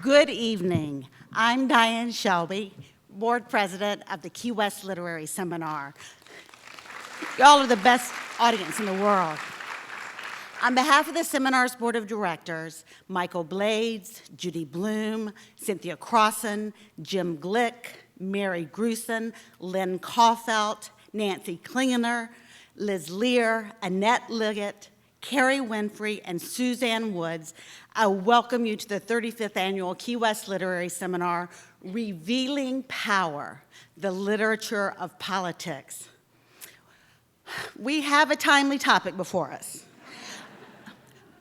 Good evening. I'm Diane Shelby, Board President of the Key West Literary Seminar. Y'all are the best audience in the world. On behalf of the seminar's Board of Directors, Michael Blades, Judy Bloom, Cynthia Crossan, Jim Glick, Mary Grusin, Lynn Caulfield, Nancy Klingener, Liz Lear, Annette Liggett, Carrie Winfrey, and Suzanne Woods, I welcome you to the 35th Annual Key West Literary Seminar, Revealing Power, the Literature of Politics. We have a timely topic before us.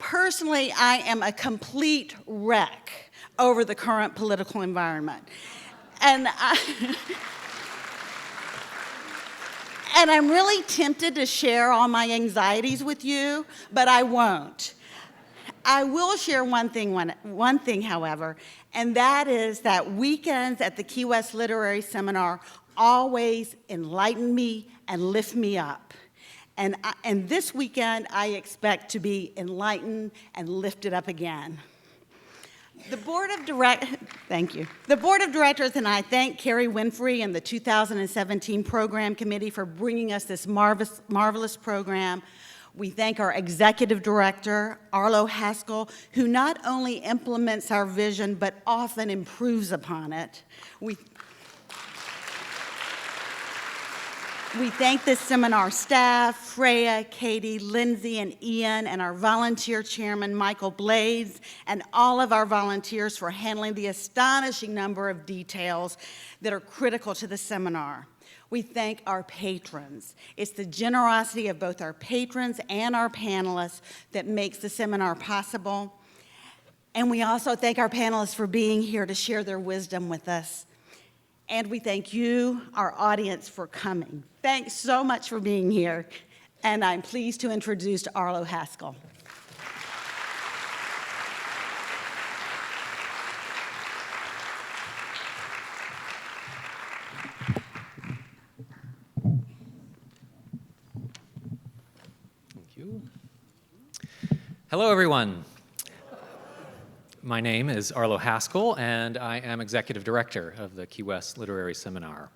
Personally, I am a complete wreck over the current political environment. And I'm really tempted to share all my anxieties with you, but I won't. I will share one thing, however, and that is that weekends at the Key West Literary Seminar always enlighten me and lift me up. And this weekend, I expect to be enlightened and lifted up again. Thank you. The Board of Directors and I thank Carrie Winfrey and the 2017 Program Committee for bringing us this marvelous program. We thank our Executive Director, Arlo Haskell, who not only implements our vision, but often improves upon it. We thank the seminar staff, Freya, Katie, Lindsay, and Ian, and our volunteer chairman, Michael Blades, and all of our volunteers for handling the astonishing number of details that are critical to the seminar. We thank our patrons. It's the generosity of both our patrons and our panelists that makes the seminar possible. And we also thank our panelists for being here to share their wisdom with us. And we thank you, our audience, for coming. Thanks so much for being here. And I'm pleased to introduce Arlo Haskell. Thank you. Hello, everyone. My name is Arlo Haskell, and I am Executive Director of the Key West Literary Seminar.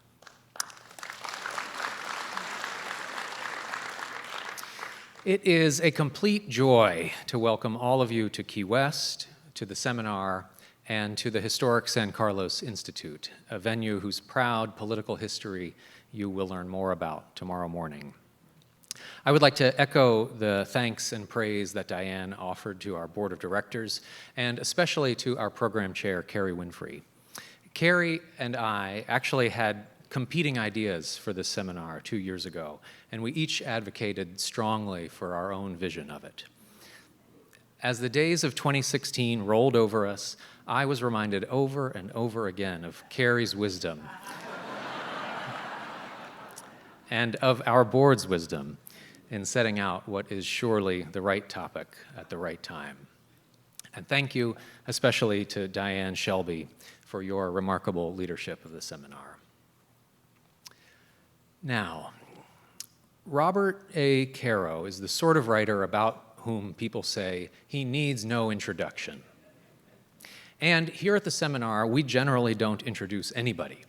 It is a complete joy to welcome all of you to Key West, to the seminar, and to the historic San Carlos Institute, a venue whose proud political history you will learn more about tomorrow morning. I would like to echo the thanks and praise that Diane offered to our Board of Directors, and especially to our program chair, Carrie Winfrey. Carrie and I actually had competing ideas for this seminar 2 years ago, and we each advocated strongly for our own vision of it. As the days of 2016 rolled over us, I was reminded over and over again of Carrie's wisdom and of our board's wisdom in setting out what is surely the right topic at the right time. And thank you especially to Diane Shelby for your remarkable leadership of the seminar. Now, Robert A. Caro is the sort of writer about whom people say he needs no introduction. And here at the seminar, we generally don't introduce anybody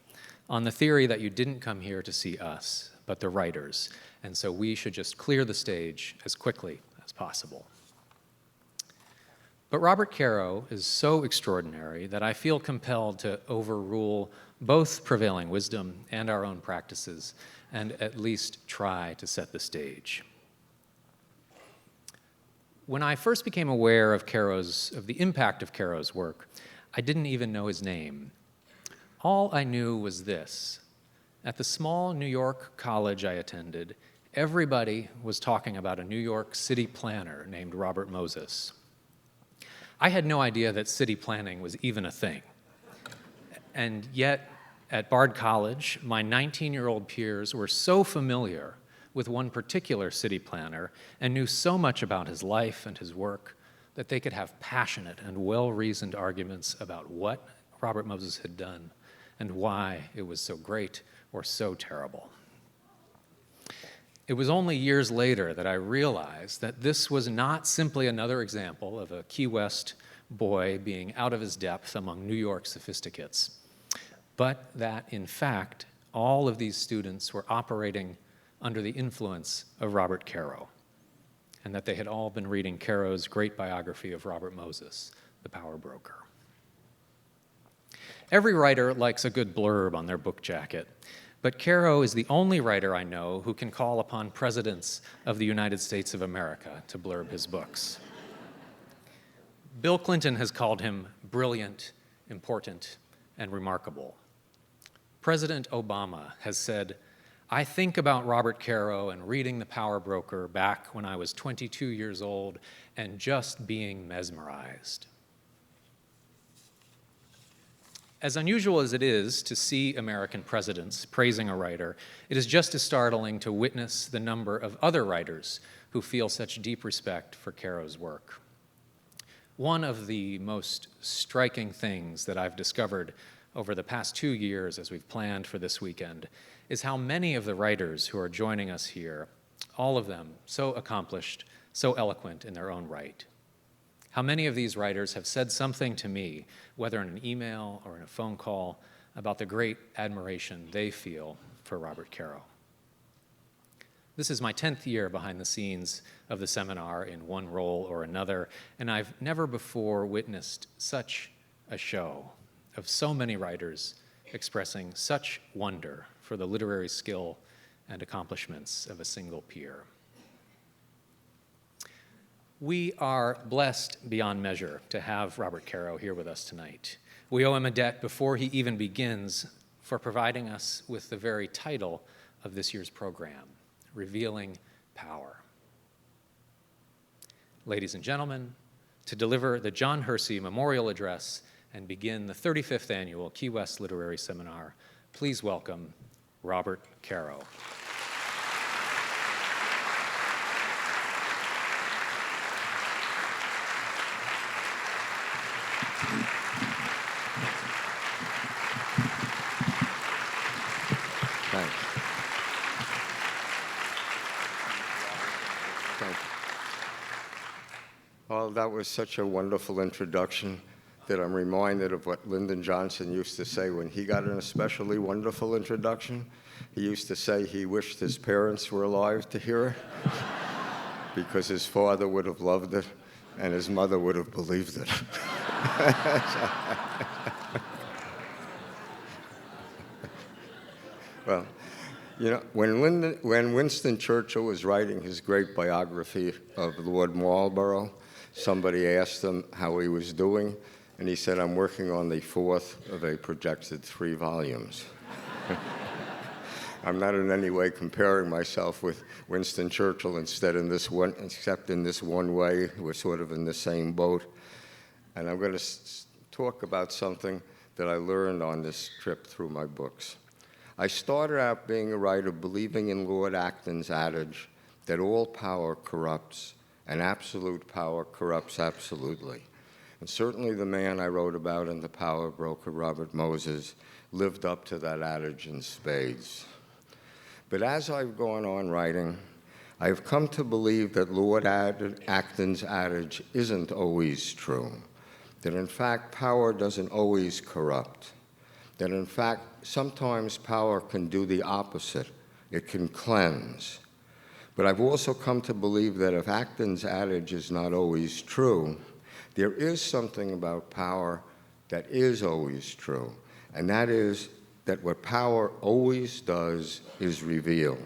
on the theory that you didn't come here to see us, but the writers. And so we should just clear the stage as quickly as possible. But Robert Caro is so extraordinary that I feel compelled to overrule both prevailing wisdom and our own practices, and at least try to set the stage. When I first became aware of the impact of Caro's work, I didn't even know his name. All I knew was this: at the small New York college I attended, everybody was talking about a New York city planner named Robert Moses. I had no idea that city planning was even a thing. And yet, at Bard College, my 19-year-old peers were so familiar with one particular city planner and knew so much about his life and his work that they could have passionate and well-reasoned arguments about what Robert Moses had done and why it was so great or so terrible. It was only years later that I realized that this was not simply another example of a Key West boy being out of his depth among New York sophisticates, but that, in fact, all of these students were operating under the influence of Robert Caro, and that they had all been reading Caro's great biography of Robert Moses, The Power Broker. Every writer likes a good blurb on their book jacket, but Caro is the only writer I know who can call upon presidents of the United States of America to blurb his books. Bill Clinton has called him brilliant, important, and remarkable. President Obama has said, "I think about Robert Caro and reading The Power Broker back when I was 22 years old and just being mesmerized." As unusual as it is to see American presidents praising a writer, it is just as startling to witness the number of other writers who feel such deep respect for Caro's work. One of the most striking things that I've discovered over the past 2 years as we've planned for this weekend is how many of the writers who are joining us here, all of them so accomplished, so eloquent in their own right, how many of these writers have said something to me, whether in an email or in a phone call, about the great admiration they feel for Robert Caro. This is my 10th year behind the scenes of the seminar in one role or another, and I've never before witnessed such a show of so many writers expressing such wonder for the literary skill and accomplishments of a single peer. We are blessed beyond measure to have Robert Caro here with us tonight. We owe him a debt before he even begins for providing us with the very title of this year's program, Revealing Power. Ladies and gentlemen, to deliver the John Hersey Memorial Address and begin the 35th Annual Key West Literary Seminar, please welcome Robert Caro. Thanks. Thank you. Well, that was such a wonderful introduction that I'm reminded of what Lyndon Johnson used to say when he got an especially wonderful introduction. He used to say he wished his parents were alive to hear it because his father would have loved it and his mother would have believed it. Well, you know, when Winston Churchill was writing his great biography of Lord Marlborough, somebody asked him how he was doing, and he said, "I'm working on the 4th of a projected 3 volumes." I'm not in any way comparing myself with Winston Churchill, except in this one way. We're sort of in the same boat. And I'm going to talk about something that I learned on this trip through my books. I started out being a writer believing in Lord Acton's adage that all power corrupts and absolute power corrupts absolutely. And certainly the man I wrote about in The Power Broker, Robert Moses, lived up to that adage in spades. But as I've gone on writing, I've come to believe that Lord Acton's adage isn't always true, that in fact power doesn't always corrupt, that in fact sometimes power can do the opposite, it can cleanse. But I've also come to believe that if Acton's adage is not always true, there is something about power that is always true, and that is that what power always does is reveal.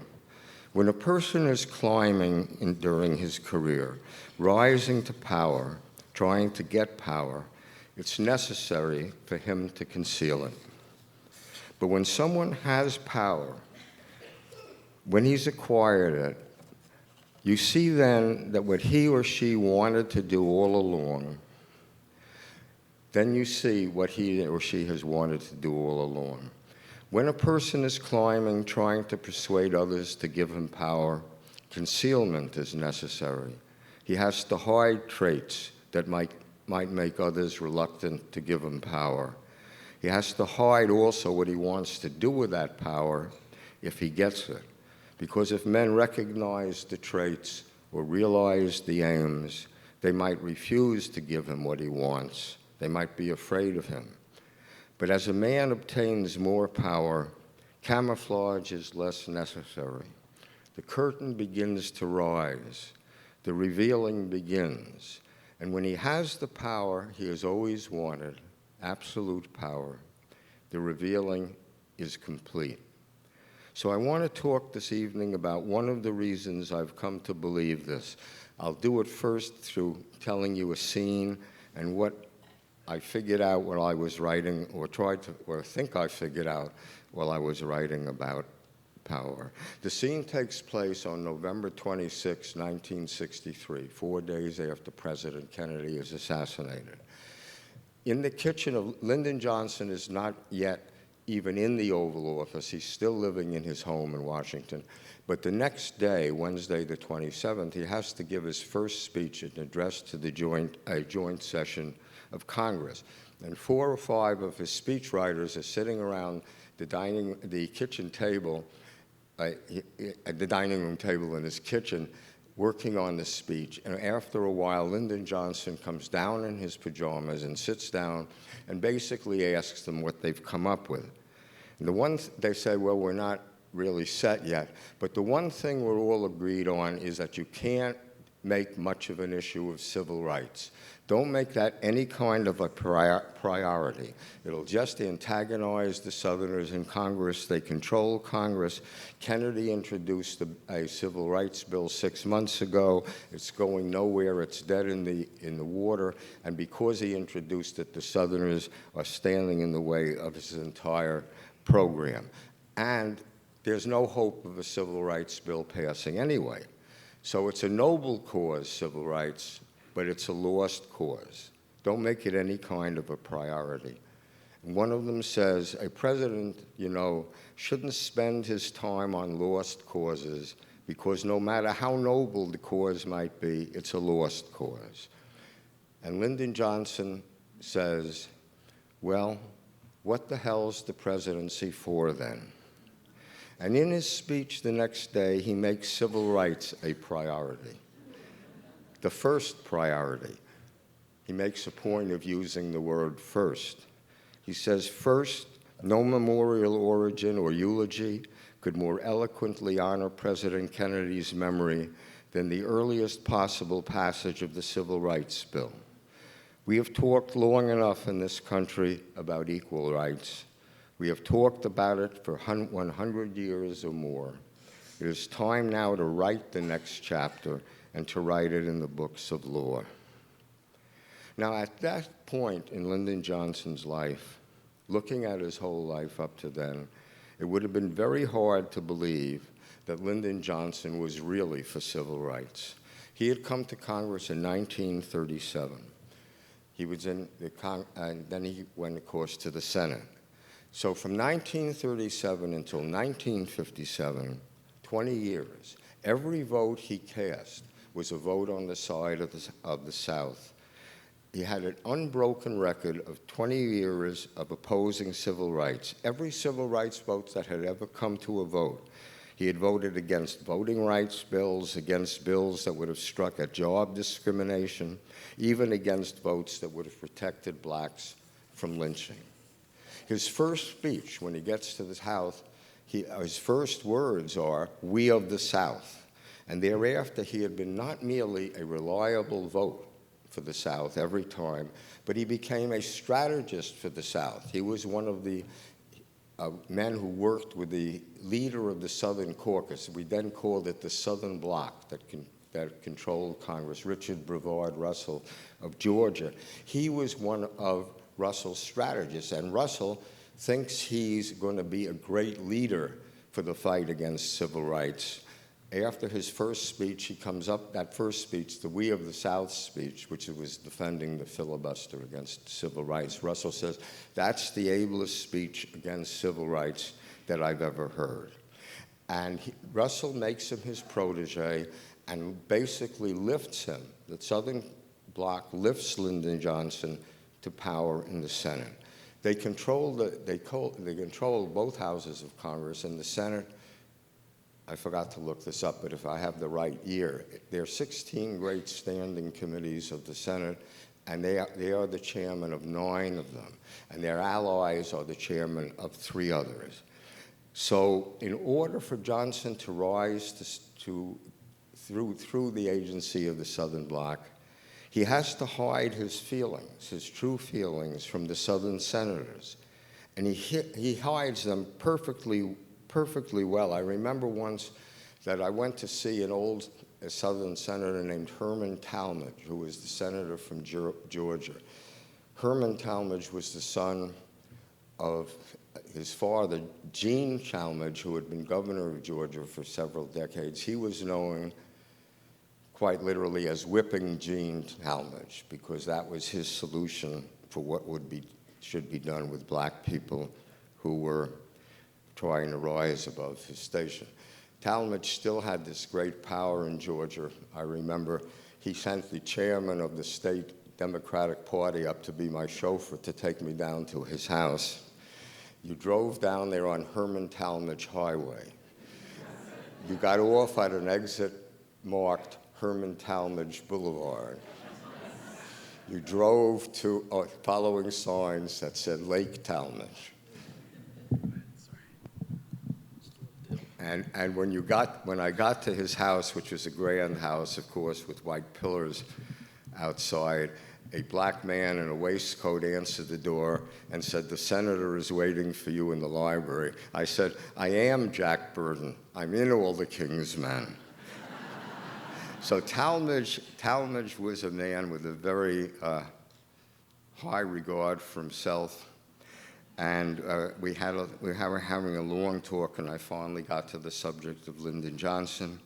When a person is climbing during his career, rising to power, trying to get power, it's necessary for him to conceal it. But when someone has power, when he's acquired it, you see then that what he or she wanted to do all along, then you see what he or she has wanted to do all along. When a person is climbing, trying to persuade others to give him power, concealment is necessary. He has to hide traits that might make others reluctant to give him power. He has to hide also what he wants to do with that power if he gets it. Because if men recognized the traits or realized the aims, they might refuse to give him what he wants. They might be afraid of him. But as a man obtains more power, camouflage is less necessary. The curtain begins to rise. The revealing begins. And when he has the power he has always wanted, absolute power, the revealing is complete. So I want to talk this evening about one of the reasons I've come to believe this. I'll do it first through telling you a scene and what I figured out while I was writing, or think I figured out while I was writing about power. The scene takes place on November 26, 1963, 4 days after President Kennedy is assassinated. In the kitchen of Lyndon Johnson is not yet even in the Oval Office. He's still living in his home in Washington. But the next day, Wednesday the 27th, he has to give his first speech, an address to the joint session of Congress. And 4 or 5 of his speechwriters are sitting around the kitchen table, at the dining room table in his kitchen, working on the speech. And after a while, Lyndon Johnson comes down in his pajamas and sits down and basically asks them what they've come up with. And they say, well, we're not really set yet, but the one thing we're all agreed on is that you can't make much of an issue of civil rights. Don't make that any kind of a priority. It'll just antagonize the Southerners in Congress. They control Congress. Kennedy introduced a civil rights bill 6 months ago. It's going nowhere. It's dead in the water. And because he introduced it, the Southerners are standing in the way of his entire program. And there's no hope of a civil rights bill passing anyway. So it's a noble cause, civil rights, but it's a lost cause. Don't make it any kind of a priority. And one of them says, a president, shouldn't spend his time on lost causes because no matter how noble the cause might be, it's a lost cause. And Lyndon Johnson says, well, what the hell's the presidency for then? And in his speech the next day, he makes civil rights a priority. The first priority. He makes a point of using the word first. He says, first, no memorial origin or eulogy could more eloquently honor President Kennedy's memory than the earliest possible passage of the Civil Rights Bill. We have talked long enough in this country about equal rights. We have talked about it for 100 years or more. It is time now to write the next chapter and to write it in the books of law. Now, at that point in Lyndon Johnson's life, looking at his whole life up to then, it would have been very hard to believe that Lyndon Johnson was really for civil rights. He had come to Congress in 1937. He was in and then he went, of course, to the Senate. So from 1937 until 1957, 20 years, every vote he cast was a vote on the side of the South. He had an unbroken record of 20 years of opposing civil rights. Every civil rights vote that had ever come to a vote, he had voted against voting rights bills, against bills that would have struck at job discrimination, even against votes that would have protected blacks from lynching. His first speech, when he gets to the House, his first words are, "We of the South." And thereafter, he had been not merely a reliable vote for the South every time, but he became a strategist for the South. He was one of the men who worked with the leader of the Southern Caucus. We then called it the Southern Bloc that controlled Congress, Richard Brevard Russell of Georgia. He was one of Russell's strategists, and Russell thinks he's going to be a great leader for the fight against civil rights. After his first speech, he comes up, that first speech, the We of the South speech, which was defending the filibuster against civil rights. Russell says, that's the ablest speech against civil rights that I've ever heard. And Russell makes him his protege and basically lifts him. The Southern Bloc lifts Lyndon Johnson to power in the Senate. They control both houses of Congress, and the Senate I forgot to look this up, but if I have the right year, there are 16 great standing committees of the Senate, and they are the chairman of 9 of them, and their allies are the chairman of 3 others. So in order for Johnson to rise through the agency of the Southern Bloc, he has to hide his feelings, his true feelings, from the Southern senators. And he hides them perfectly well. I remember once that I went to see an old Southern senator named Herman Talmadge, who was the senator from Georgia. Herman Talmadge was the son of his father, Gene Talmadge, who had been governor of Georgia for several decades. He was known quite literally as whipping Gene Talmadge, because that was his solution for what should be done with black people who were trying to rise above his station. Talmadge still had this great power in Georgia. I remember he sent the chairman of the state Democratic Party up to be my chauffeur to take me down to his house. You drove down there on Herman Talmadge Highway. You got off at an exit marked Herman Talmadge Boulevard. You drove to following signs that said Lake Talmadge. And when I got to his house, which was a grand house, of course, with white pillars outside, a black man in a waistcoat answered the door and said, "The senator is waiting for you in the library." I said, "I am Jack Burton. I'm in all the king's men." So Talmadge was a man with a very high regard for himself. And we were having a long talk, and I finally got to the subject of Lyndon Johnson.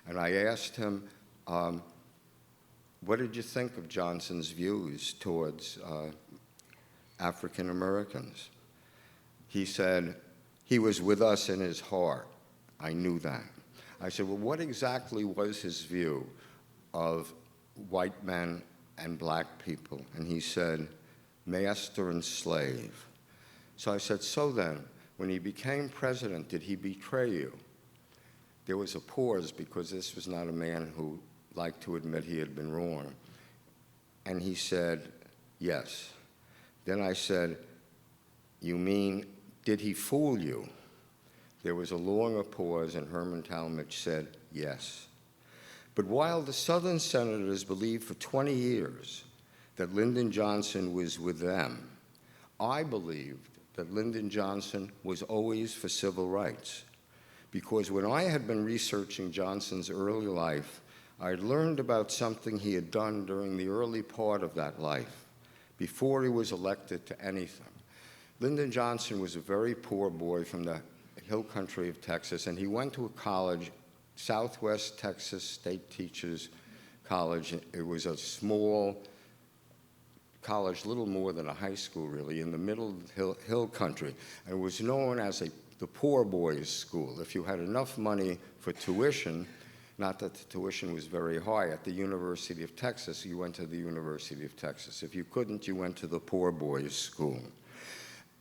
And I asked him, what did you think of Johnson's views towards African Americans? He said, he was with us in his heart. I knew that. I said, well, what exactly was his view of white men and black people? And he said, master and slave. So I said, so then, when he became president, did he betray you? There was a pause, because this was not a man who liked to admit he had been wrong. And he said, yes. Then I said, you mean, did he fool you? There was a longer pause, and Herman Talmadge said, yes. But while the Southern senators believed for 20 years that Lyndon Johnson was with them, I believed that Lyndon Johnson was always for civil rights. Because when I had been researching Johnson's early life, I had learned about something he had done during the early part of that life, before he was elected to anything. Lyndon Johnson was a very poor boy from the hill country of Texas, and he went to a college, Southwest Texas State Teachers College. It was a small college, little more than a high school, really, in the middle of the hill country. And it was known as the poor boys' school. If you had enough money for tuition, not that the tuition was very high, at the University of Texas, you went to the University of Texas. If you couldn't, you went to the poor boys' school.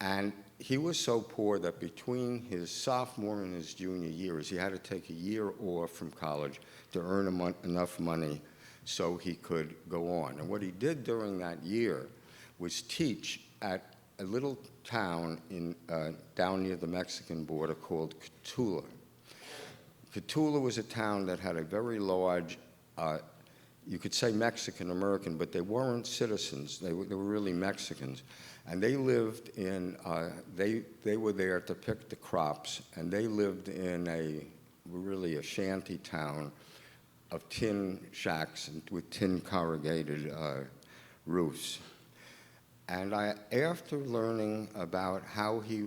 And he was so poor that between his sophomore and his junior years, he had to take a year off from college to earn enough money so he could go on. And what he did during that year was teach at a little town down near the Mexican border called Cotulla. Cotulla was a town that had a very large, you could say Mexican-American, but they weren't citizens. They were really Mexicans. And they lived in, they were there to pick the crops, and they lived in really a shanty town of tin shacks with tin corrugated roofs. And after learning about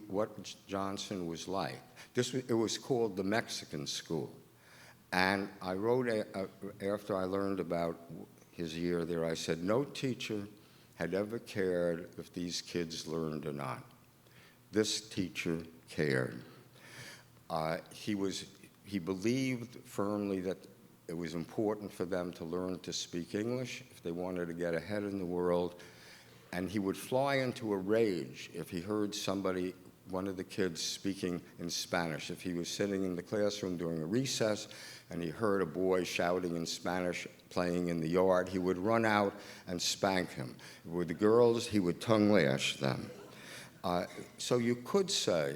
what Johnson was like, it was called the Mexican School. And I wrote, after I learned about his year there, I said, no teacher had ever cared if these kids learned or not. This teacher cared. He believed firmly that it was important for them to learn to speak English if they wanted to get ahead in the world. And he would fly into a rage if he heard somebody one of the kids speaking in Spanish. If he was sitting in the classroom during a recess and he heard a boy shouting in Spanish playing in the yard, he would run out and spank him. With the girls, he would tongue lash them. So you could say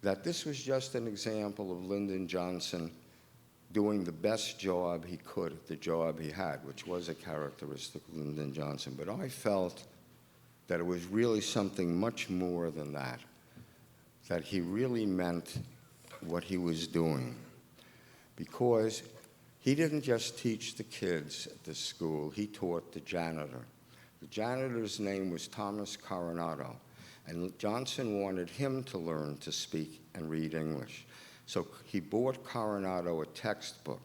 that this was just an example of Lyndon Johnson doing the best job he could at the job he had, which was a characteristic of Lyndon Johnson. But I felt that it was really something much more than that he really meant what he was doing. Because he didn't just teach the kids at the school, he taught the janitor. The janitor's name was Thomas Coronado, and Johnson wanted him to learn to speak and read English. So he bought Coronado a textbook,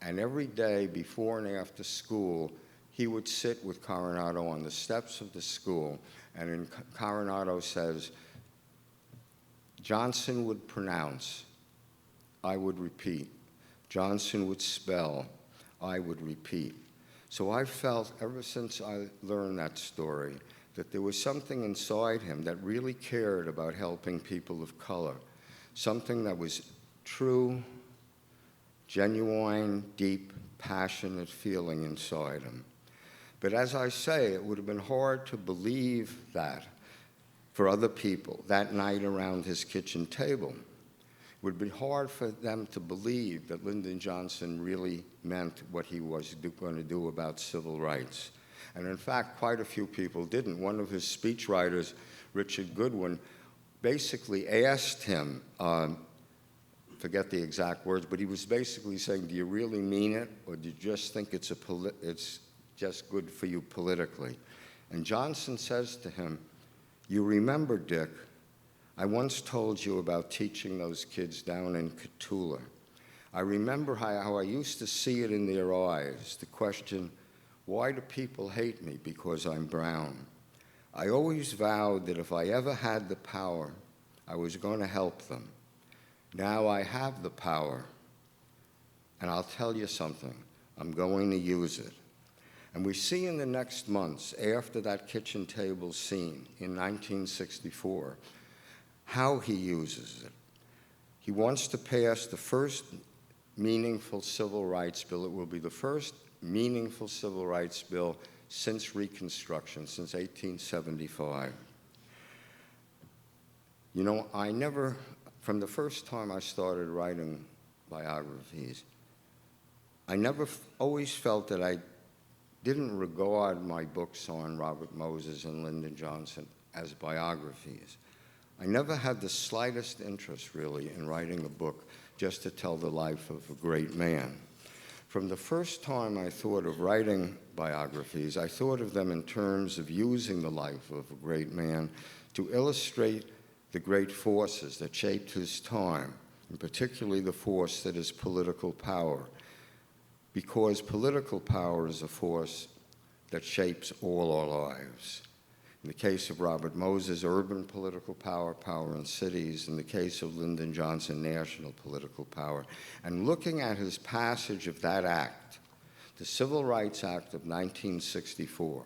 and every day before and after school, he would sit with Coronado on the steps of the school, and Coronado says, Johnson would pronounce, I would repeat. Johnson would spell, I would repeat. So I felt, ever since I learned that story, that there was something inside him that really cared about helping people of color, something that was true, genuine, deep, passionate feeling inside him. But as I say, it would have been hard to believe that for other people that night around his kitchen table. It would be hard for them to believe that Lyndon Johnson really meant what he was going to do about civil rights. And in fact, quite a few people didn't. One of his speechwriters, Richard Goodwin, basically asked him, forget the exact words, but he was basically saying, do you really mean it, or do you just think it's just good for you politically? And Johnson says to him, you remember, Dick, I once told you about teaching those kids down in Cotulla. I remember how I used to see it in their eyes, the question, why do people hate me because I'm brown? I always vowed that if I ever had the power, I was going to help them. Now I have the power, and I'll tell you something, I'm going to use it. And we see in the next months, after that kitchen table scene in 1964, how he uses it. He wants to pass the first meaningful civil rights bill. It will be the first meaningful civil rights bill since Reconstruction, since 1875. You know, I never, from the first time I started writing biographies, I never always felt that I didn't regard my books on Robert Moses and Lyndon Johnson as biographies. I never had the slightest interest, really, in writing a book just to tell the life of a great man. From the first time I thought of writing biographies, I thought of them in terms of using the life of a great man to illustrate the great forces that shaped his time, and particularly the force that is political power, because political power is a force that shapes all our lives. In the case of Robert Moses, urban political power, power in cities. In the case of Lyndon Johnson, national political power. And looking at his passage of that act, the Civil Rights Act of 1964,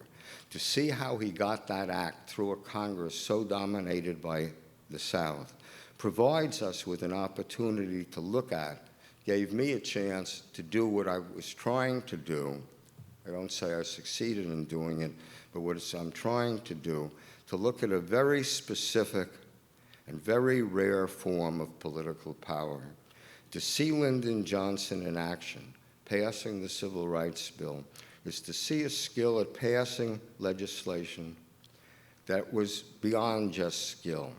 to see how he got that act through a Congress so dominated by the South, provides us with an opportunity to look at, gave me a chance to do what I was trying to do. I don't say I succeeded in doing it, but what I'm trying to do, to look at a very specific and very rare form of political power. To see Lyndon Johnson in action, passing the Civil Rights Bill, is to see a skill at passing legislation that was beyond just skill.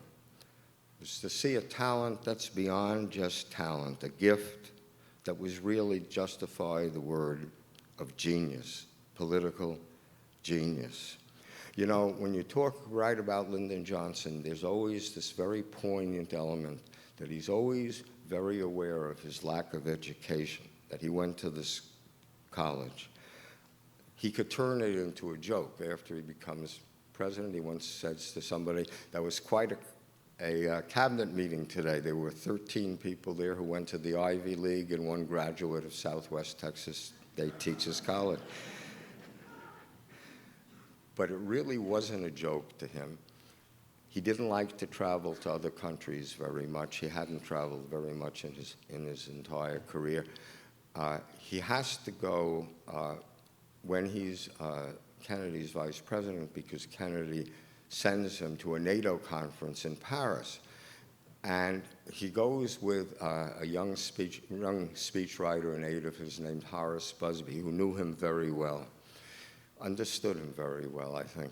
It's to see a talent that's beyond just talent, a gift that was really justify the word of genius, political genius. You know, when you write about Lyndon Johnson, there's always this very poignant element that he's always very aware of his lack of education, that he went to this college. He could turn it into a joke after he becomes president. He once said to somebody, that was quite a cabinet meeting today. There were 13 people there who went to the Ivy League and one graduate of Southwest Texas State Teachers College. But it really wasn't a joke to him. He didn't like to travel to other countries very much. He hadn't traveled very much in his entire career. He has to go when he's Kennedy's vice president because Kennedy sends him to a NATO conference in Paris. And he goes with a young speechwriter and aide of his named Horace Busby, who knew him very well, understood him very well, I think.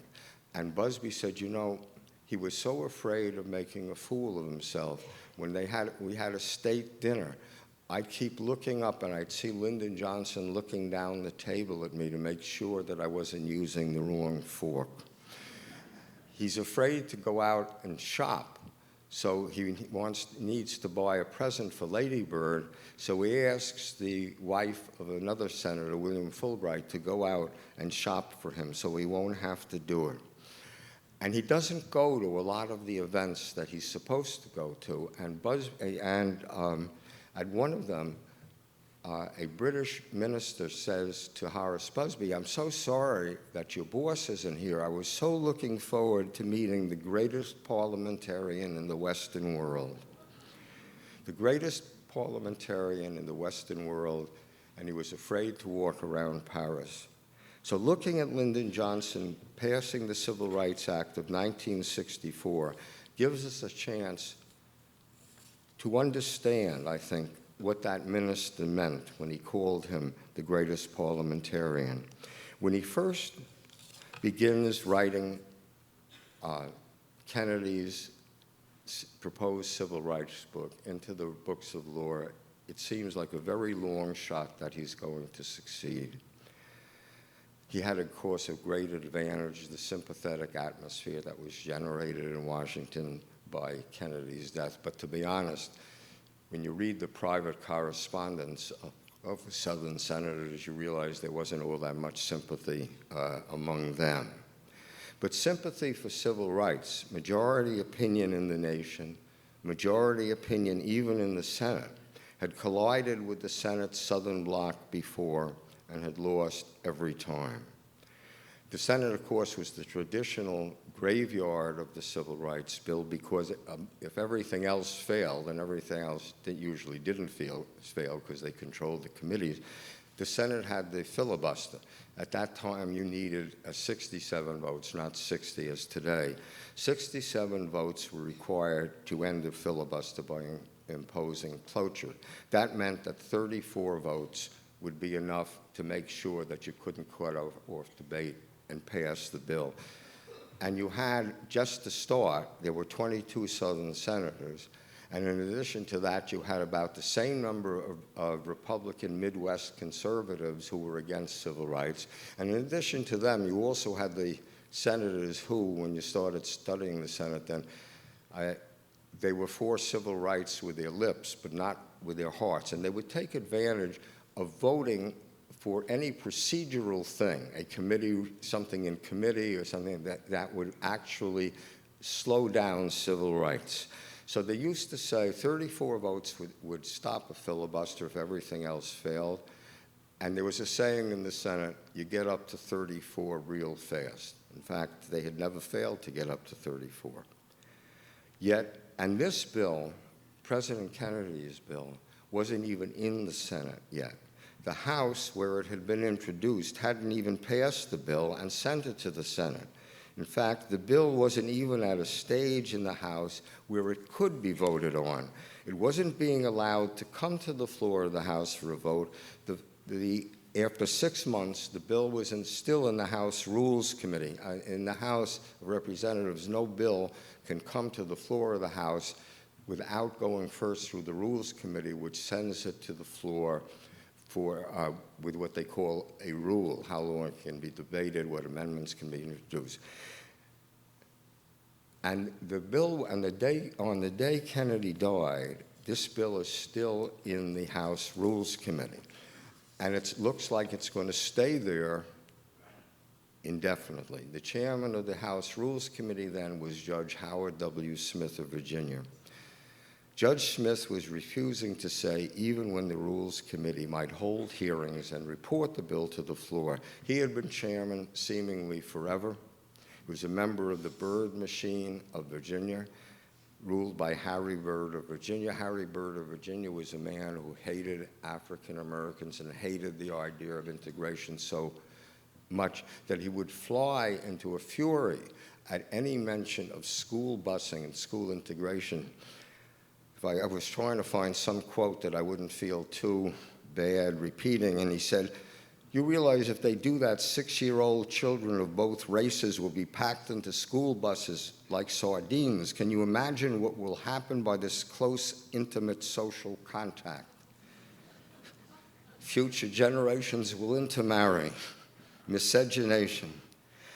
And Busby said, you know, he was so afraid of making a fool of himself. When we had a state dinner, I'd keep looking up and I'd see Lyndon Johnson looking down the table at me to make sure that I wasn't using the wrong fork. He's afraid to go out and shop. So he needs to buy a present for Lady Bird, so he asks the wife of another senator, William Fulbright, to go out and shop for him so he won't have to do it. And he doesn't go to a lot of the events that he's supposed to go to, and at one of them, a British minister says to Horace Busby, I'm so sorry that your boss isn't here. I was so looking forward to meeting the greatest parliamentarian in the Western world. The greatest parliamentarian in the Western world, and he was afraid to walk around Paris. So looking at Lyndon Johnson passing the Civil Rights Act of 1964 gives us a chance to understand, I think, what that minister meant when he called him the greatest parliamentarian. When he first begins writing Kennedy's proposed civil rights book into the books of law, it seems like a very long shot that he's going to succeed. He had, of course, a great advantage, the sympathetic atmosphere that was generated in Washington by Kennedy's death. But to be honest, when you read the private correspondence of Southern senators, you realize there wasn't all that much sympathy among them. But sympathy for civil rights, majority opinion in the nation, majority opinion even in the Senate, had collided with the Senate's Southern bloc before and had lost every time. The Senate, of course, was the traditional graveyard of the Civil Rights Bill because if everything else failed, and everything else usually didn't fail because they controlled the committees, the Senate had the filibuster. At that time, you needed 67 votes, not 60 as today. 67 votes were required to end the filibuster by imposing cloture. That meant that 34 votes would be enough to make sure that you couldn't cut off debate and pass the bill. And you had, just to start, there were 22 Southern senators, and in addition to that, you had about the same number of Republican Midwest conservatives who were against civil rights. And in addition to them, you also had the senators who, when you started studying the Senate then, they were for civil rights with their lips, but not with their hearts. And they would take advantage of voting for any procedural thing, a committee, something in committee or something that would actually slow down civil rights. So they used to say 34 votes would stop a filibuster if everything else failed. And there was a saying in the Senate, you get up to 34 real fast. In fact, they had never failed to get up to 34. Yet, and this bill, President Kennedy's bill, wasn't even in the Senate yet. The House, where it had been introduced, hadn't even passed the bill and sent it to the Senate. In fact, the bill wasn't even at a stage in the House where it could be voted on. It wasn't being allowed to come to the floor of the House for a vote. After 6 months, the bill was still in the House Rules Committee. In the House of Representatives, no bill can come to the floor of the House without going first through the Rules Committee, which sends it to the floor with what they call a rule, how long it can be debated, what amendments can be introduced. And the bill, on the day Kennedy died, this bill is still in the House Rules Committee. And it looks like it's going to stay there indefinitely. The chairman of the House Rules Committee then was Judge Howard W. Smith of Virginia. Judge Smith was refusing to say, even when the Rules Committee might hold hearings and report the bill to the floor. He had been chairman seemingly forever. was a member of the Byrd Machine of Virginia, ruled by Harry Byrd of Virginia. Harry Byrd of Virginia was a man who hated African Americans and hated the idea of integration so much that he would fly into a fury at any mention of school busing and school integration. I was trying to find some quote that I wouldn't feel too bad repeating, and he said, "You realize if they do that, 6-year-old children of both races will be packed into school buses like sardines. Can you imagine what will happen by this close, intimate social contact? Future generations will intermarry, miscegenation."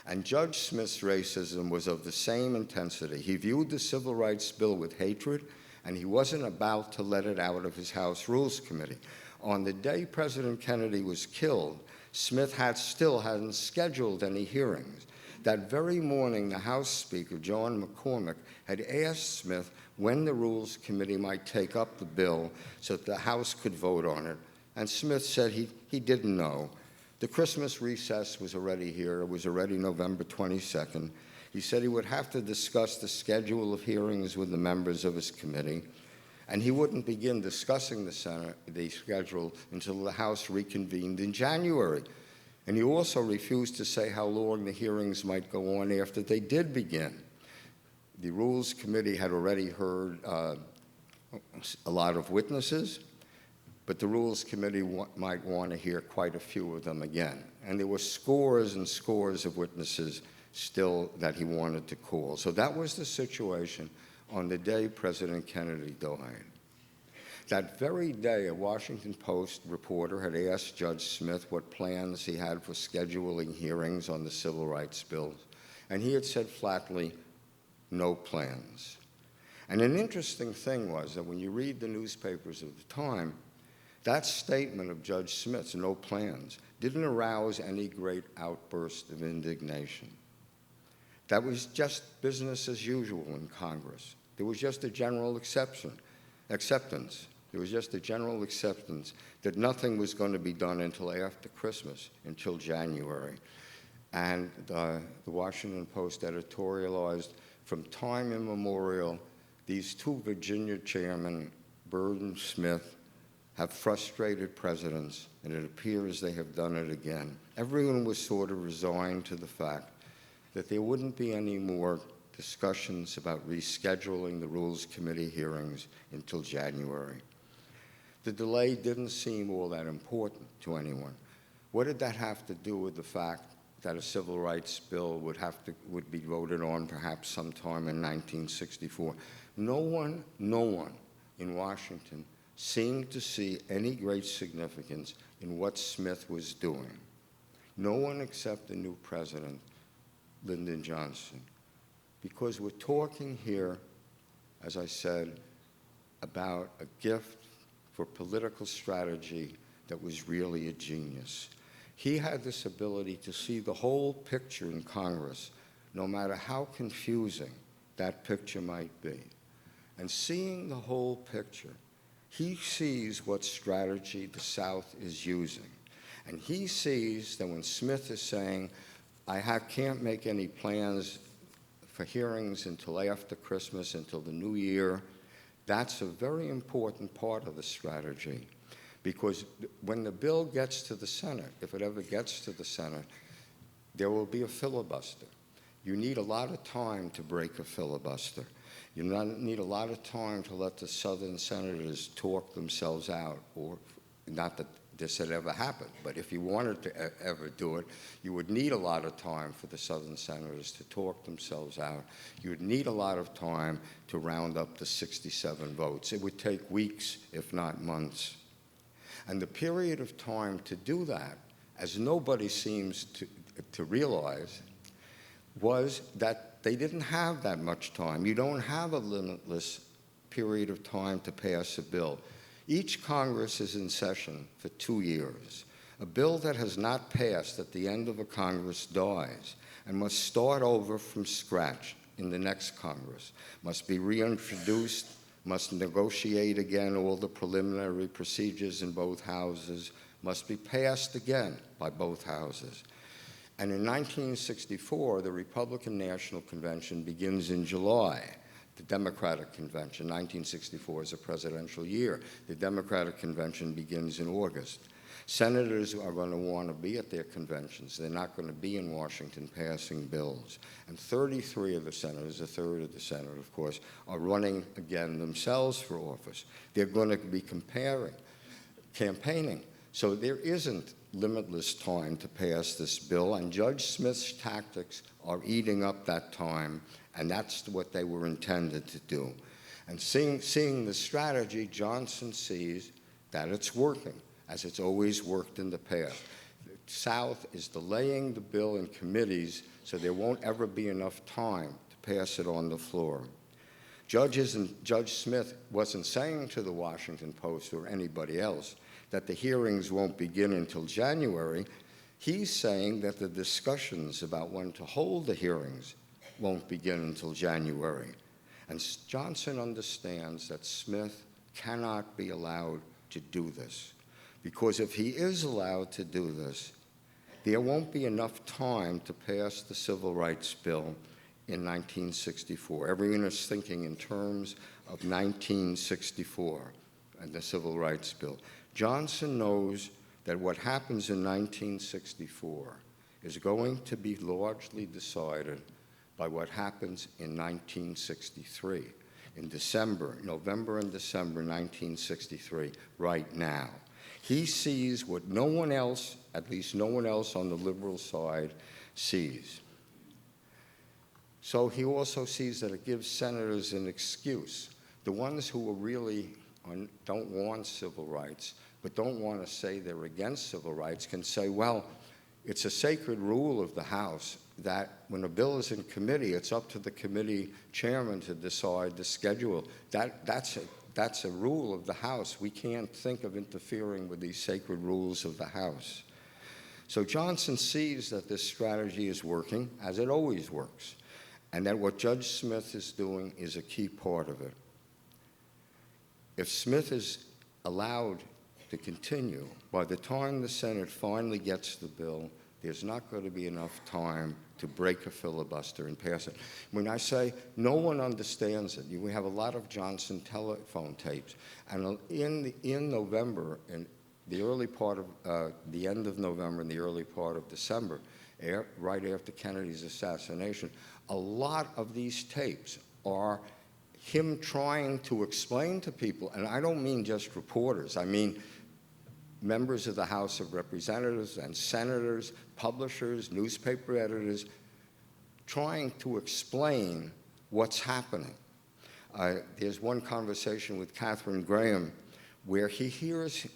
And Judge Smith's racism was of the same intensity. He viewed the Civil Rights Bill with hatred, and he wasn't about to let it out of his House Rules Committee. On the day President Kennedy was killed, Smith still hadn't scheduled any hearings. That very morning, the House Speaker, John McCormick, had asked Smith when the Rules Committee might take up the bill so that the House could vote on it, and Smith said he didn't know. The Christmas recess was already here. It was already November 22nd. He said he would have to discuss the schedule of hearings with the members of his committee, and he wouldn't begin discussing the schedule until the House reconvened in January. And he also refused to say how long the hearings might go on after they did begin. The Rules Committee had already heard a lot of witnesses, but the Rules Committee might want to hear quite a few of them again. And there were scores and scores of witnesses still that he wanted to call. So that was the situation on the day President Kennedy died. That very day, a Washington Post reporter had asked Judge Smith what plans he had for scheduling hearings on the civil rights bills, and he had said flatly, "No plans." And an interesting thing was that when you read the newspapers of the time, that statement of Judge Smith's, "no plans," didn't arouse any great outburst of indignation. That was just business as usual in Congress. There was just a general acceptance. There was just a general acceptance that nothing was going to be done until after Christmas, until January. And the Washington Post editorialized, "From time immemorial, these two Virginia chairmen, Byrd and Smith, have frustrated presidents, and it appears they have done it again." Everyone was sort of resigned to the fact that there wouldn't be any more discussions about rescheduling the Rules Committee hearings until January. The delay didn't seem all that important to anyone. What did that have to do with the fact that a civil rights bill would be voted on perhaps sometime in 1964? No one in Washington seemed to see any great significance in what Smith was doing. No one except the new president, Lyndon Johnson. Because we're talking here, as I said, about a gift for political strategy that was really a genius. He had this ability to see the whole picture in Congress, no matter how confusing that picture might be. And seeing the whole picture, he sees what strategy the South is using. And he sees that when Smith is saying, I can't make any plans for hearings until after Christmas, until the new year, that's a very important part of the strategy. Because when the bill gets to the Senate, if it ever gets to the Senate, there will be a filibuster. You need a lot of time to break a filibuster. You need a lot of time to let the Southern senators talk themselves out, or not that this had ever happened, but if you wanted to ever do it, you would need a lot of time for the Southern senators to talk themselves out. You would need a lot of time to round up the 67 votes. It would take weeks, if not months. And the period of time to do that, as nobody seems to realize, was that they didn't have that much time. You don't have a limitless period of time to pass a bill. Each Congress is in session for 2 years. A bill that has not passed at the end of a Congress dies and must start over from scratch in the next Congress, must be reintroduced, must negotiate again all the preliminary procedures in both houses, must be passed again by both houses. And in 1964, the Republican National Convention begins in July. The Democratic Convention, 1964 is a presidential year. The Democratic Convention begins in August. Senators are going to want to be at their conventions. They're not going to be in Washington passing bills. And 33 of the senators, a third of the Senate, of course, are running again themselves for office. They're going to be campaigning. So there isn't limitless time to pass this bill, and Judge Smith's tactics are eating up that time, and that's what they were intended to do. And seeing the strategy, Johnson sees that it's working, as it's always worked in the past. The South is delaying the bill in committees, so there won't ever be enough time to pass it on the floor. Judge Smith wasn't saying to the Washington Post or anybody else that the hearings won't begin until January. He's saying that the discussions about when to hold the hearings won't begin until January. And Johnson understands that Smith cannot be allowed to do this, because if he is allowed to do this, there won't be enough time to pass the Civil Rights Bill in 1964. Everyone is thinking in terms of 1964 and the Civil Rights Bill. Johnson knows that what happens in 1964 is going to be largely decided by what happens in 1963, in November and December 1963, right now. He sees what no one else, at least no one else on the liberal side, sees. So he also sees that it gives senators an excuse. The ones who are really don't want civil rights, but don't want to say they're against civil rights, can say, well, it's a sacred rule of the House that when a bill is in committee, it's up to the committee chairman to decide the schedule. That's a rule of the House. We can't think of interfering with these sacred rules of the House. So Johnson sees that this strategy is working, as it always works, and that what Judge Smith is doing is a key part of it. If Smith is allowed to continue, by the time the Senate finally gets the bill, there's not going to be enough time to break a filibuster and pass it. When I say no one understands it, we have a lot of Johnson telephone tapes, and in November, in the early part of the end of November and the early part of December, right after Kennedy's assassination, a lot of these tapes are him trying to explain to people, and I don't mean just reporters, I mean members of the House of Representatives and senators, publishers, newspaper editors, trying to explain what's happening. There's one conversation with Katharine Graham where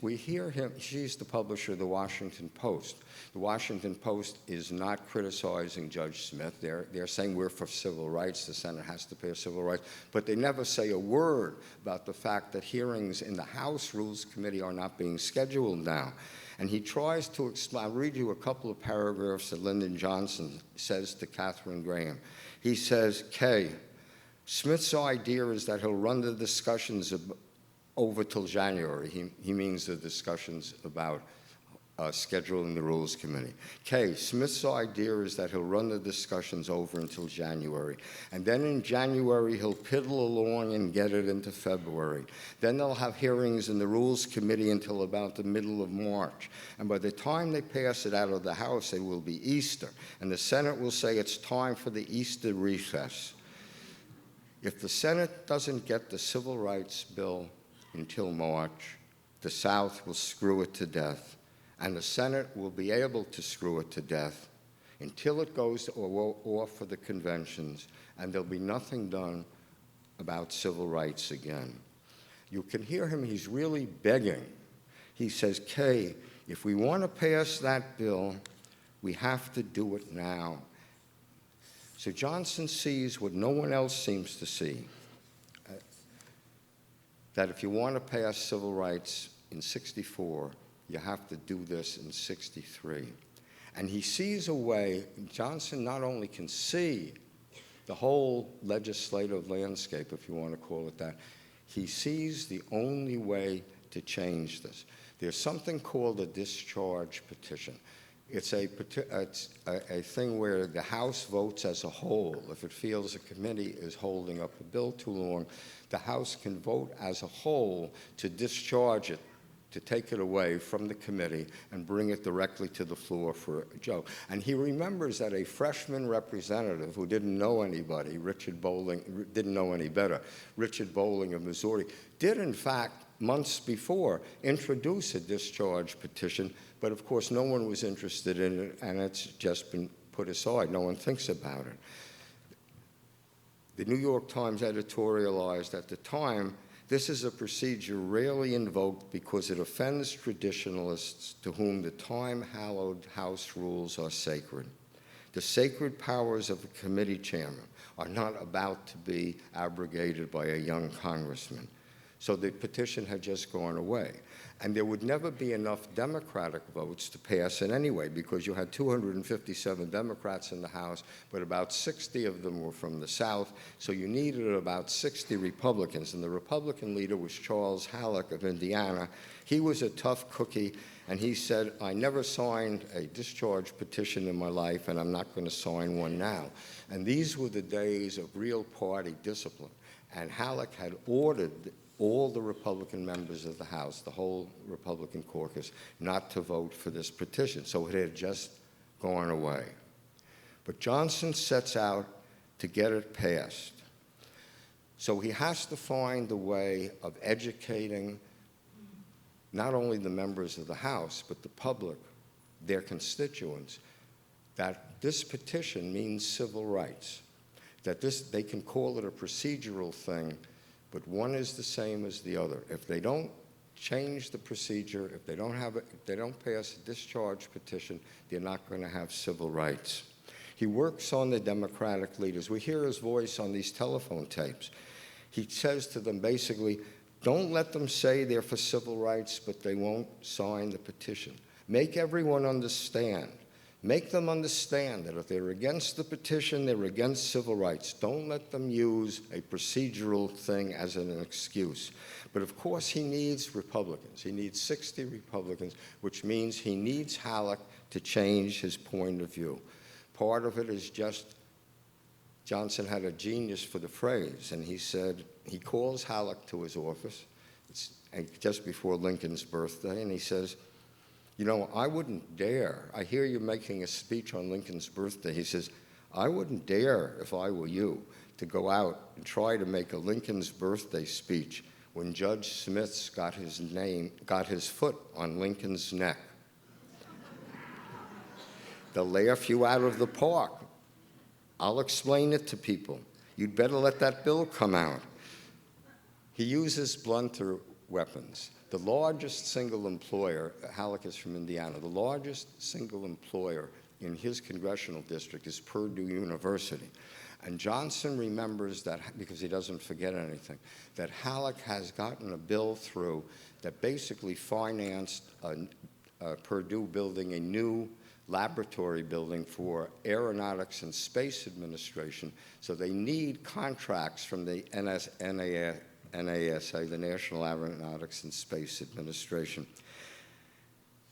we hear him, she's the publisher of the Washington Post. The Washington Post is not criticizing Judge Smith. They're saying we're for civil rights, the Senate has to pass civil rights, but they never say a word about the fact that hearings in the House Rules Committee are not being scheduled now. And he tries to explain, I'll read you a couple of paragraphs that Lyndon Johnson says to Katharine Graham. He says, Kay, Smith's idea is that he'll run the discussions over till January. He means the discussions about scheduling the Rules Committee. Kay, Smith's idea is that he'll run the discussions over until January. And then in January, he'll piddle along and get it into February. Then they'll have hearings in the Rules Committee until about the middle of March. And by the time they pass it out of the House, it will be Easter. And the Senate will say it's time for the Easter recess. If the Senate doesn't get the Civil Rights Bill until March, the South will screw it to death, and the Senate will be able to screw it to death until it goes off for the conventions, and there'll be nothing done about civil rights again. You can hear him, he's really begging. He says, Kay, if we want to pass that bill, we have to do it now. So Johnson sees what no one else seems to see, that if you want to pass civil rights in '64, you have to do this in '63. And he sees a way, Johnson not only can see the whole legislative landscape, if you want to call it that, he sees the only way to change this. There's something called a discharge petition. It's a thing where the House votes as a whole. If it feels a committee is holding up a bill too long, the House can vote as a whole to discharge it, to take it away from the committee and bring it directly to the floor for a Joe. And he remembers that a freshman representative who didn't know anybody, Richard Bowling, didn't know any better, Richard Bowling of Missouri, did in fact, months before, introduce a discharge petition, but of course no one was interested in it, and it's just been put aside. No one thinks about it. The New York Times editorialized at the time, "This is a procedure rarely invoked because it offends traditionalists to whom the time-hallowed House rules are sacred. The sacred powers of a committee chairman are not about to be abrogated by a young congressman." So the petition had just gone away. And there would never be enough Democratic votes to pass it anyway, because you had 257 Democrats in the House, but about 60 of them were from the South, so you needed about 60 Republicans. And the Republican leader was Charles Halleck of Indiana. He was a tough cookie, and he said, "I never signed a discharge petition in my life, and I'm not going to sign one now." And these were the days of real party discipline. And Halleck had ordered all the Republican members of the House, the whole Republican caucus, not to vote for this petition. So it had just gone away. But Johnson sets out to get it passed. So he has to find a way of educating not only the members of the House, but the public, their constituents, that this petition means civil rights, that they can call it a procedural thing, but one is the same as the other. If they don't change the procedure, if they don't pass a discharge petition, they're not going to have civil rights. He works on the Democratic leaders. We hear his voice on these telephone tapes. He says to them basically, don't let them say they're for civil rights, but they won't sign the petition. Make everyone understand. Make them understand that if they're against the petition, they're against civil rights. Don't let them use a procedural thing as an excuse. But of course, he needs Republicans. He needs 60 Republicans, which means he needs Halleck to change his point of view. Part of it is just Johnson had a genius for the phrase, and he said, he calls Halleck to his office just before Lincoln's birthday, and he says, "You know, I wouldn't dare. I hear you making a speech on Lincoln's birthday." He says, "I wouldn't dare, if I were you, to go out and try to make a Lincoln's birthday speech when Judge Smith's got his foot on Lincoln's neck. They'll laugh you out of the park. I'll explain it to people. You'd better let that bill come out." He uses blunter weapons. The largest single employer, Halleck is from Indiana, the largest single employer in his congressional district is Purdue University. And Johnson remembers that, because he doesn't forget anything, that Halleck has gotten a bill through that basically financed Purdue building a new laboratory building for Aeronautics and Space Administration. So they need contracts from the NASA, the National Aeronautics and Space Administration.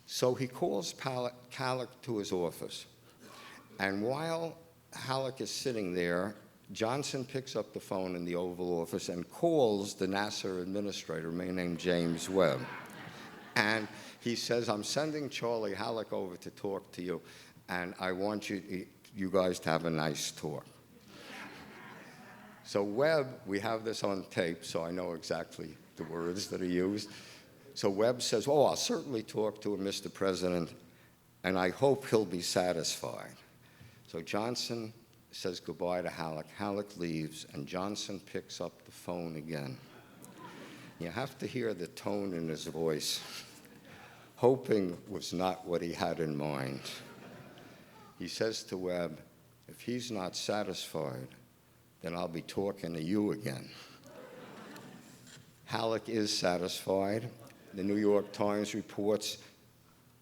So he calls Halleck to his office. And while Halleck is sitting there, Johnson picks up the phone in the Oval Office and calls the NASA administrator, a man named James Webb. And he says, "I'm sending Charlie Halleck over to talk to you, and I want you guys to have a nice talk." So Webb, we have this on tape, so I know exactly the words that are used. So Webb says, "Oh, I'll certainly talk to him, Mr. President, and I hope he'll be satisfied." So Johnson says goodbye to Halleck. Halleck leaves, and Johnson picks up the phone again. You have to hear the tone in his voice. Hoping was not what he had in mind. He says to Webb, "If he's not satisfied, then I'll be talking to you again." Halleck is satisfied. The New York Times reports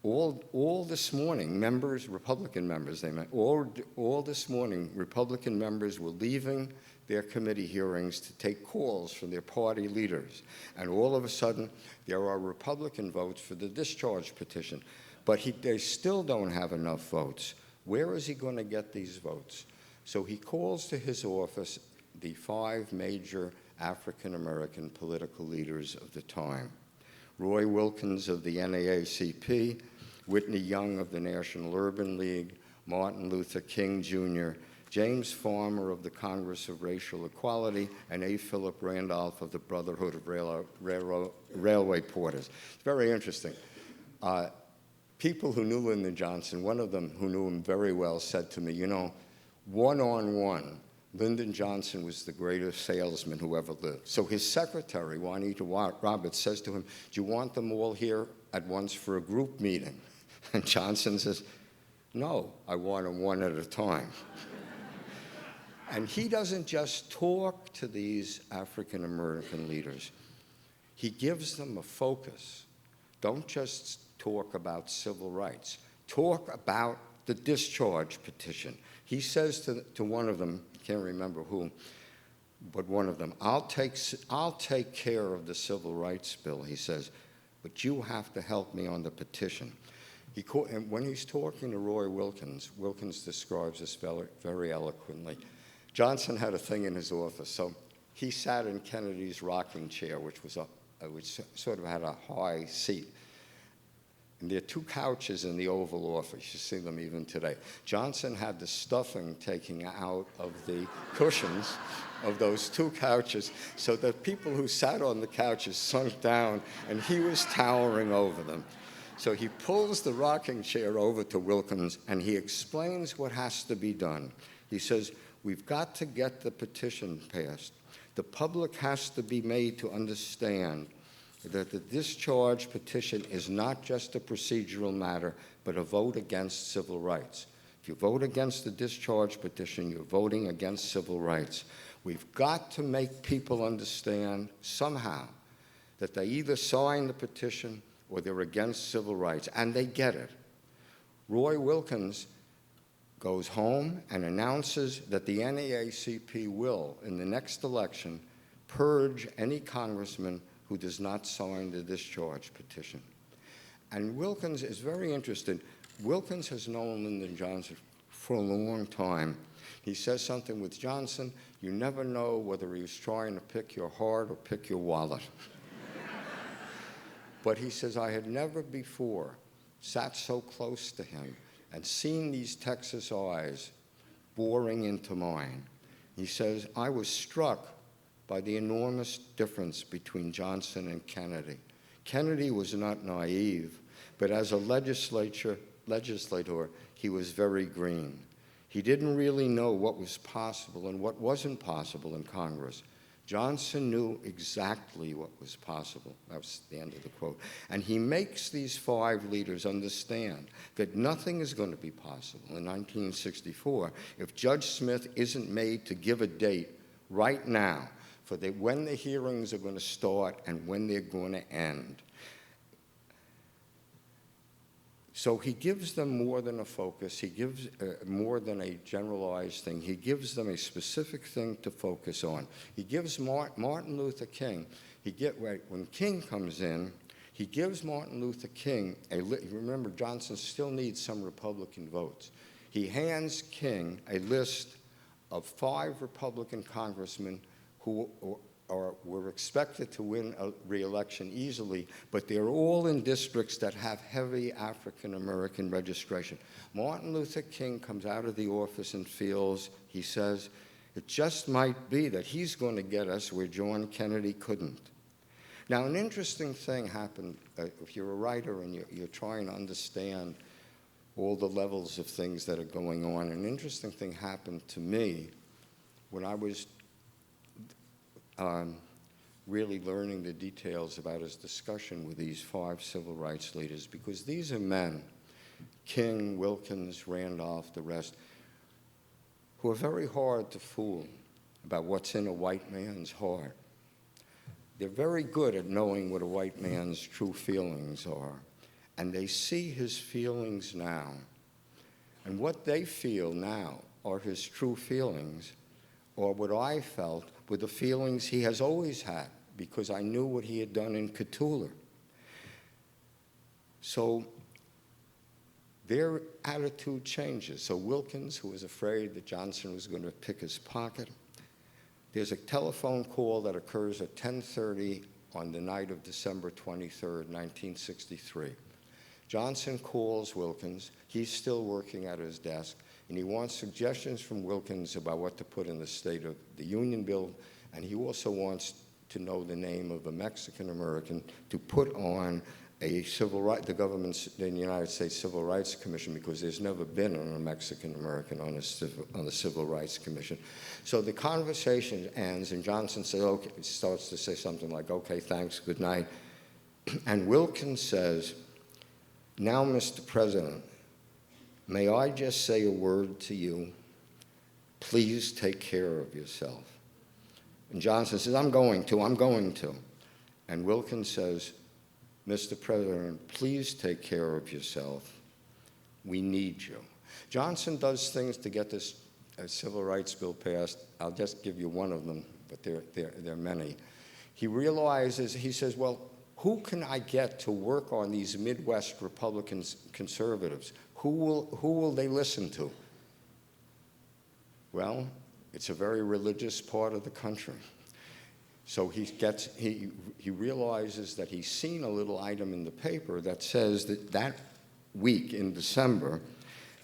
all this morning, Republican members, all this morning, Republican members were leaving their committee hearings to take calls from their party leaders. And all of a sudden, there are Republican votes for the discharge petition. But they still don't have enough votes. Where is he going to get these votes? So he calls to his office the 5 major African-American political leaders of the time: Roy Wilkins of the NAACP, Whitney Young of the National Urban League, Martin Luther King Jr., James Farmer of the Congress of Racial Equality, and A. Philip Randolph of the Brotherhood of Railway Porters. It's very interesting. People who knew Lyndon Johnson, one of them who knew him very well, said to me, you know, one-on-one, Lyndon Johnson was the greatest salesman who ever lived. So his secretary, Juanita Roberts, says to him, do you want them all here at once for a group meeting? And Johnson says, no, I want them one at a time. And he doesn't just talk to these African-American leaders. He gives them a focus. Don't just talk about civil rights. Talk about the discharge petition. He says to one of them, I can't remember who, but one of them, I'll take care of the civil rights bill, he says, but you have to help me on the petition. And when he's talking to Roy Wilkins, Wilkins describes this very eloquently. Johnson had a thing in his office, so he sat in Kennedy's rocking chair, which sort of had a high seat. And there are 2 couches in the Oval Office. You see them even today. Johnson had the stuffing taken out of the cushions of those 2 couches so that people who sat on the couches sunk down, and he was towering over them. So he pulls the rocking chair over to Wilkins, and he explains what has to be done. He says, we've got to get the petition passed. The public has to be made to understand that the discharge petition is not just a procedural matter, but a vote against civil rights. If you vote against the discharge petition, you're voting against civil rights. We've got to make people understand somehow that they either sign the petition or they're against civil rights, and they get it. Roy Wilkins goes home and announces that the NAACP will, in the next election, purge any congressman who does not sign the discharge petition. And Wilkins is very interested. Wilkins has known Lyndon Johnson for a long time. He says something with Johnson, you never know whether he was trying to pick your heart or pick your wallet. But he says, I had never before sat so close to him and seen these Texas eyes boring into mine. He says, I was struck by the enormous difference between Johnson and Kennedy. Kennedy was not naive, but as a legislator, he was very green. He didn't really know what was possible and what wasn't possible in Congress. Johnson knew exactly what was possible. That was the end of the quote. And he makes these 5 leaders understand that nothing is going to be possible in 1964 if Judge Smith isn't made to give a date right now for when the hearings are going to start and when they're going to end. So he gives them more than a focus. He gives more than a generalized thing. He gives them a specific thing to focus on. He gives Martin Luther King, when King comes in, he gives Martin Luther King remember, Johnson still needs some Republican votes. He hands King a list of 5 Republican congressmen who were expected to win a re-election easily, but they're all in districts that have heavy African-American registration. Martin Luther King comes out of the office and feels, he says, it just might be that he's going to get us where John Kennedy couldn't. Now, an interesting thing happened. If you're a writer and you're trying to understand all the levels of things that are going on, an interesting thing happened to me when I was really learning the details about his discussion with these 5 civil rights leaders, because these are men, King, Wilkins, Randolph, the rest, who are very hard to fool about what's in a white man's heart. They're very good at knowing what a white man's true feelings are, and they see his feelings now. And what they feel now are his true feelings, or what I felt were the feelings he has always had, because I knew what he had done in Cotulla. So their attitude changes. So Wilkins, who was afraid that Johnson was going to pick his pocket, there's a telephone call that occurs at 10:30 on the night of December 23rd, 1963. Johnson calls Wilkins. He's still working at his desk, and he wants suggestions from Wilkins about what to put in the State of the Union bill, and he also wants to know the name of a Mexican American to put on a the United States Civil Rights Commission, because there's never been a Mexican American on the Civil Rights Commission. So the conversation ends, and Johnson says, okay, starts to say something like, okay, thanks, good night. And Wilkins says, now, Mr. President, may I just say a word to you? Please take care of yourself. And Johnson says, I'm going to. And Wilkins says, Mr. President, please take care of yourself. We need you. Johnson does things to get this civil rights bill passed. I'll just give you one of them, but there are many. He realizes, he says, well, who can I get to work on these Midwest Republicans, conservatives? Who will they listen to? Well, it's a very religious part of the country. So he realizes that he's seen a little item in the paper that says that week in December,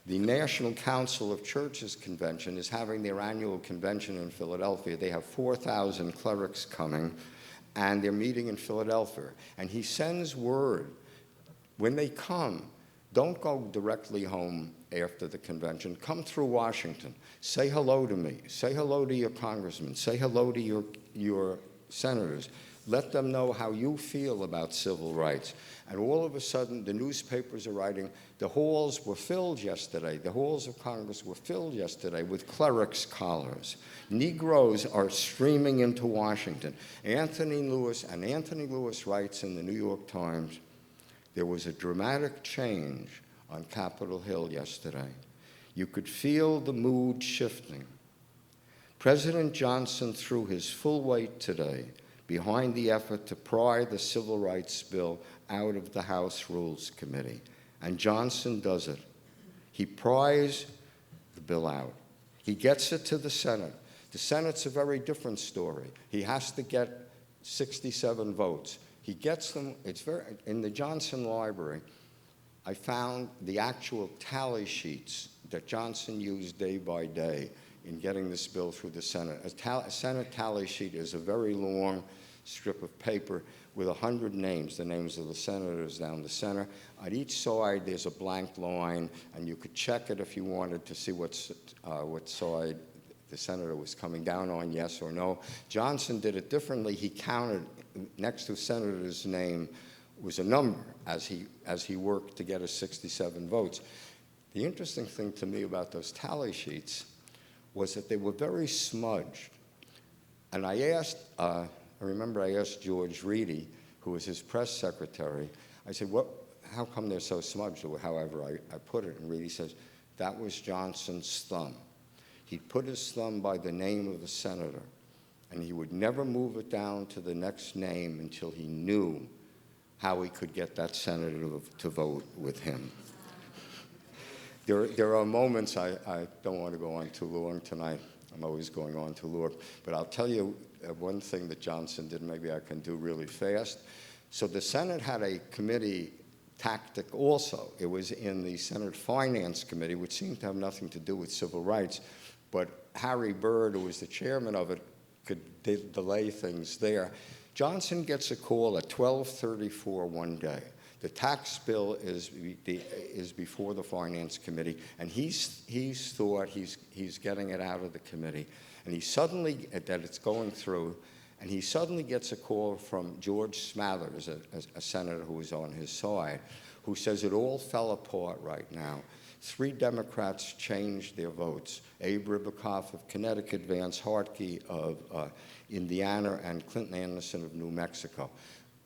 the National Council of Churches Convention is having their annual convention in Philadelphia. They have 4,000 clerics coming, and they're meeting in Philadelphia. And he sends word, when they come, don't go directly home after the convention. Come through Washington. Say hello to me. Say hello to your congressman. Say hello to your senators. Let them know how you feel about civil rights. And all of a sudden, the newspapers are writing, the halls were filled yesterday. The halls of Congress were filled yesterday with clerics' collars. Negroes are streaming into Washington. Anthony Lewis writes in the New York Times, there was a dramatic change on Capitol Hill yesterday. You could feel the mood shifting. President Johnson threw his full weight today behind the effort to pry the Civil Rights Bill out of the House Rules Committee. And Johnson does it. He pries the bill out. He gets it to the Senate. The Senate's a very different story. He has to get 67 votes. He gets them, in the Johnson Library, I found the actual tally sheets that Johnson used day by day in getting this bill through the Senate. A Senate tally sheet is a very long strip of paper with 100 names, the names of the senators down the center. On each side, there's a blank line, and you could check it if you wanted to see what side the senator was coming down on, yes or no. Johnson did it differently. He counted, next to a senator's name was a number as he worked to get his 67 votes. The interesting thing to me about those tally sheets was that they were very smudged. And I remember I asked George Reedy, who was his press secretary, I said, how come they're so smudged, or however I put it? And Reedy says, that was Johnson's thumb. He'd put his thumb by the name of the senator, and he would never move it down to the next name until he knew how he could get that senator to vote with him. There are moments, I don't want to go on too long tonight. I'm always going on too long. But I'll tell you one thing that Johnson did, maybe I can do really fast. So the Senate had a committee tactic also. It was in the Senate Finance Committee, which seemed to have nothing to do with civil rights. But Harry Byrd, who was the chairman of it, could delay things there. Johnson gets a call at 12:34 one day. The tax bill is before the Finance Committee, and he's thought he's getting it out of the committee. And he suddenly, that it's going through, and he suddenly gets a call from George Smathers, a senator who was on his side, who says it all fell apart right now. 3 Democrats changed their votes. Abe Ribicoff of Connecticut, Vance Hartke of Indiana, and Clinton Anderson of New Mexico.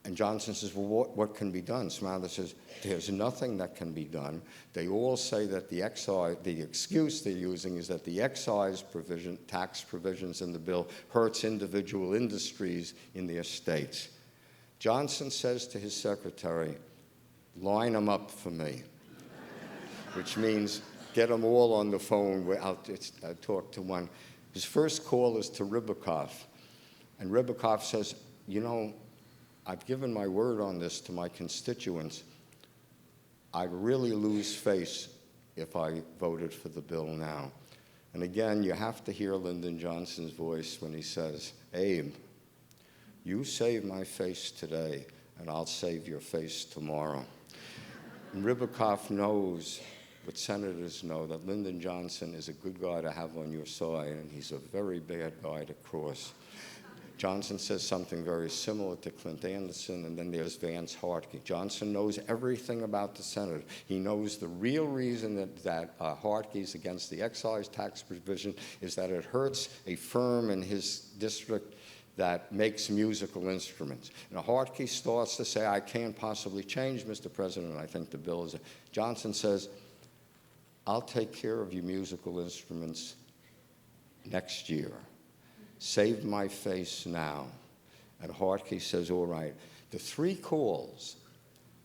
And Johnson says, well, what can be done? Smathers says, there's nothing that can be done. They all say that the excuse they're using is that the excise provision, tax provisions in the bill hurts individual industries in their states. Johnson says to his secretary, line them up for me. which means get them all on the phone. I'll talk to one. His first call is to Ribikoff. And Ribikoff says, you know, I've given my word on this to my constituents. I'd really lose face if I voted for the bill now. And again, you have to hear Lyndon Johnson's voice when he says, Abe, you save my face today, and I'll save your face tomorrow. And Ribikoff knows what senators know, that Lyndon Johnson is a good guy to have on your side, and he's a very bad guy to cross. Johnson says something very similar to Clint Anderson, and then there's Vance Hartke. Johnson knows everything about the Senate. He knows the real reason that Hartke's against the excise tax provision is that it hurts a firm in his district that makes musical instruments. And Hartke starts to say, I can't possibly change, Mr. President, I think the bill is... Johnson says, I'll take care of your musical instruments next year. Save my face now. And Hartke says, all right. The 3 calls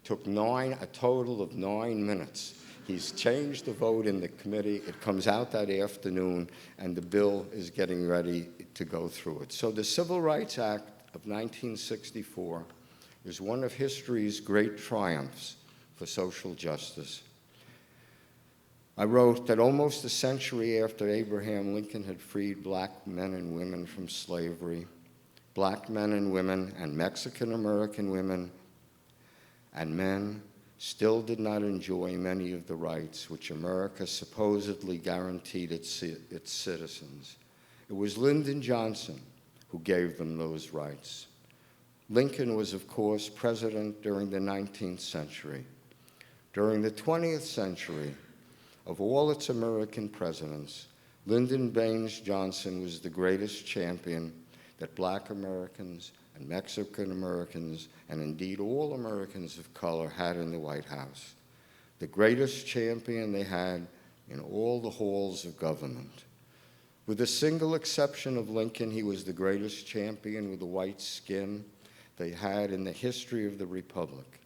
took a total of 9 minutes. He's changed the vote in the committee. It comes out that afternoon, and the bill is getting ready to go through it. So the Civil Rights Act of 1964 is one of history's great triumphs for social justice. I wrote that almost a century after Abraham Lincoln had freed black men and women from slavery, black men and women and Mexican-American women and men still did not enjoy many of the rights which America supposedly guaranteed its citizens. It was Lyndon Johnson who gave them those rights. Lincoln was, of course, president during the 19th century. During the 20th century, of all its American presidents, Lyndon Baines Johnson was the greatest champion that black Americans and Mexican Americans, and indeed all Americans of color, had in the White House. The greatest champion they had in all the halls of government. With the single exception of Lincoln, he was the greatest champion with the white skin they had in the history of the Republic.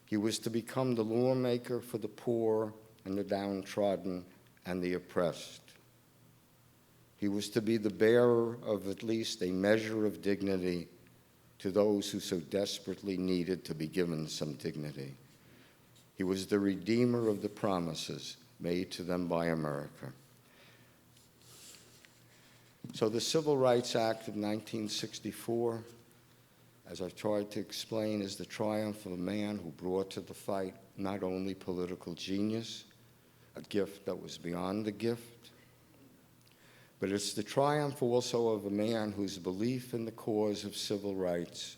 He was to become the lawmaker for the poor and the downtrodden and the oppressed. He was to be the bearer of at least a measure of dignity to those who so desperately needed to be given some dignity. He was the redeemer of the promises made to them by America. So the Civil Rights Act of 1964, as I've tried to explain, is the triumph of a man who brought to the fight not only political genius, a gift that was beyond the gift, but it's the triumph also of a man whose belief in the cause of civil rights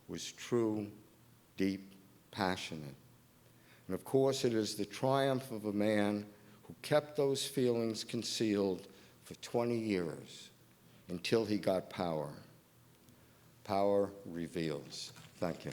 was true, deep, passionate. And of course, it is the triumph of a man who kept those feelings concealed for 20 years until he got power. Power reveals. Thank you.